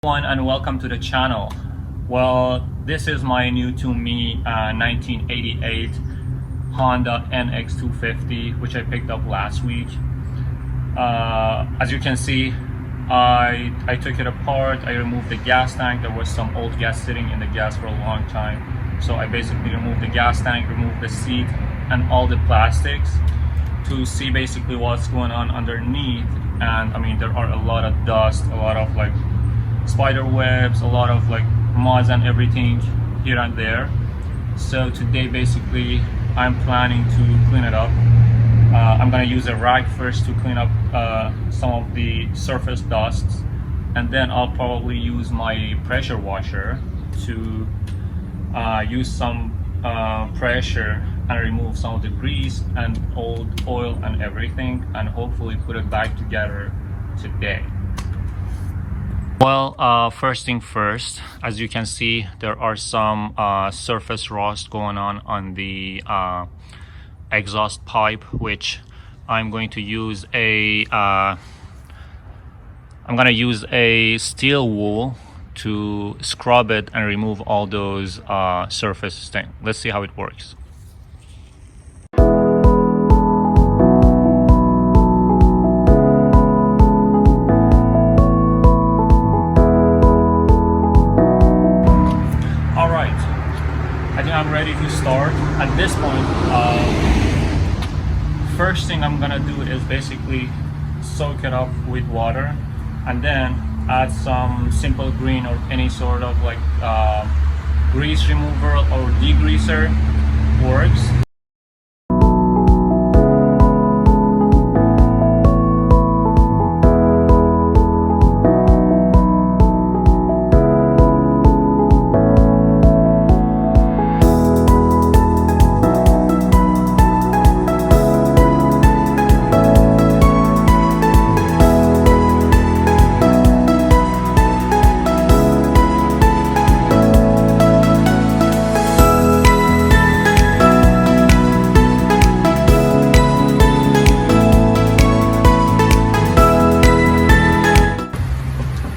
Everyone, and welcome to the channel. Well, this is my new to me 1988 Honda NX250, which I picked up last week. As you can see, I took it apart. I removed the gas tank. There was some old gas sitting in the gas for a long time, so I basically removed the gas tank, removed the seat and all the plastics to see basically what's going on underneath. And I mean, there are a lot of dust, a lot of like spider webs, a lot of like moths and everything here and there. So today basically I'm planning to clean it up. I'm gonna use a rag first to clean up some of the surface dusts, and then I'll probably use my pressure washer to use some pressure and remove some of the grease and old oil and everything, and hopefully put it back together today. Well, first thing first, as you can see, there are some surface rust going on the exhaust pipe, which I'm going to use a steel wool to scrub it and remove all those surface things. Let's see how it works. I'm ready to start. At this point, first thing I'm gonna do is basically soak it up with water, and then add some simple green or any sort of like grease remover or degreaser works.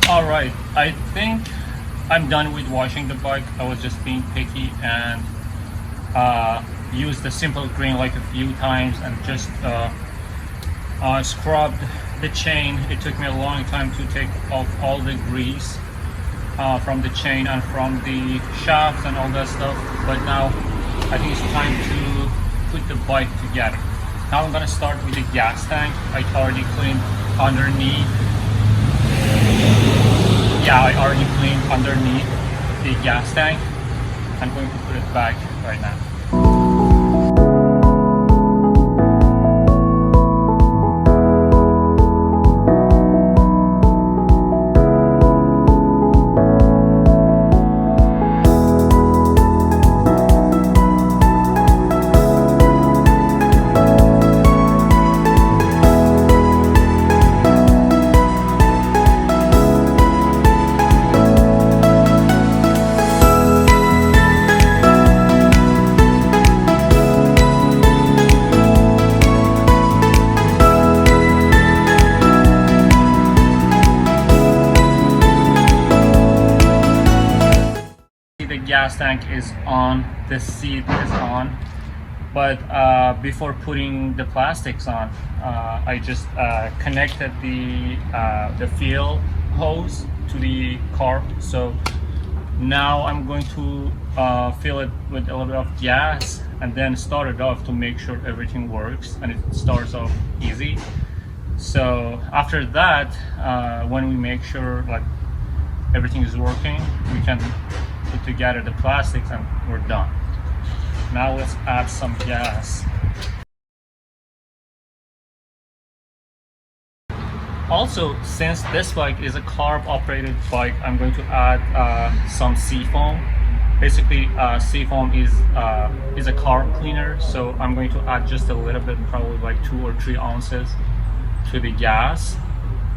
Alright, I think I'm done with washing the bike. I was just being picky and used the simple green like a few times and just scrubbed the chain. It took me a long time to take off all the grease from the chain and from the shafts and all that stuff, but now I think it's time to put the bike together. Now I'm gonna start with the gas tank. I already cleaned underneath. Yeah, I already cleaned underneath the gas tank. I'm going to put it back right now. Gas tank is on, the seat is on, but before putting the plastics on, I just connected the fuel hose to the car. So now I'm going to fill it with a little bit of gas and then start it off to make sure everything works and it starts off easy. So after that, when we make sure like everything is working, we can put together the plastics and we're done. Now let's add some gas. Also, since this bike is a carb operated bike, I'm going to add some seafoam. Basically, seafoam is a carb cleaner, so I'm going to add just a little bit, probably like 2 or 3 ounces to the gas,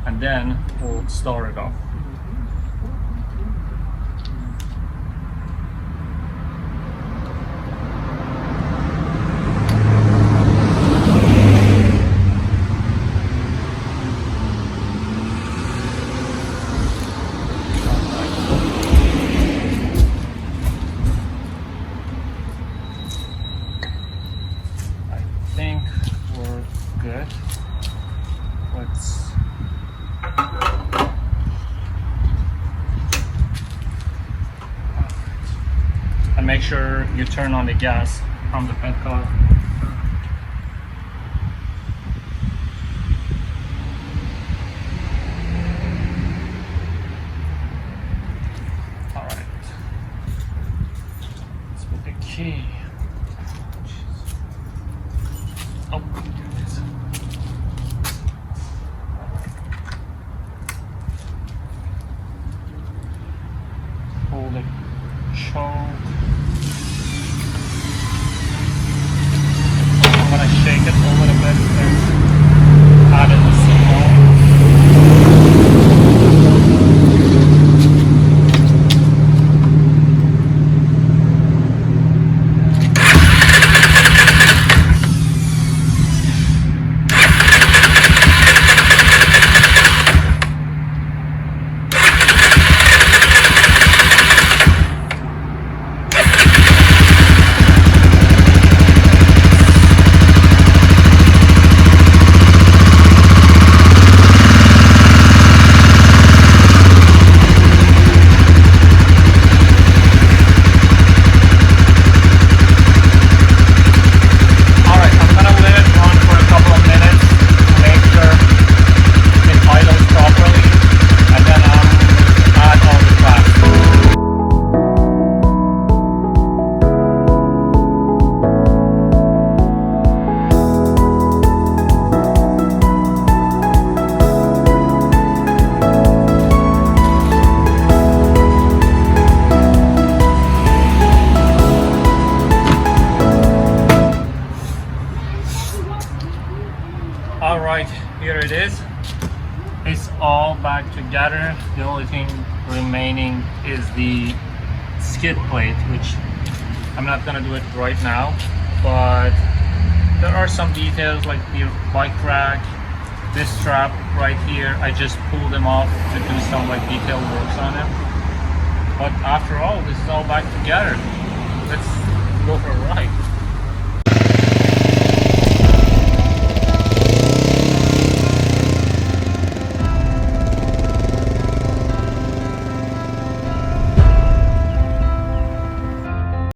and then we'll start it off. good. Let's and make sure you turn on the gas from the pet car. All right. Let's put the key. Oh, there it is. Pull the choke. I'm gonna shake it a little bit and add in the signal. All right, here it is. It's all back together. The only thing remaining is the skid plate, which I'm not gonna do it right now, but there are some details like the bike rack, this strap right here. I just pulled them off to do some like detail works on them. But after all, this is all back together. Let's go for a ride.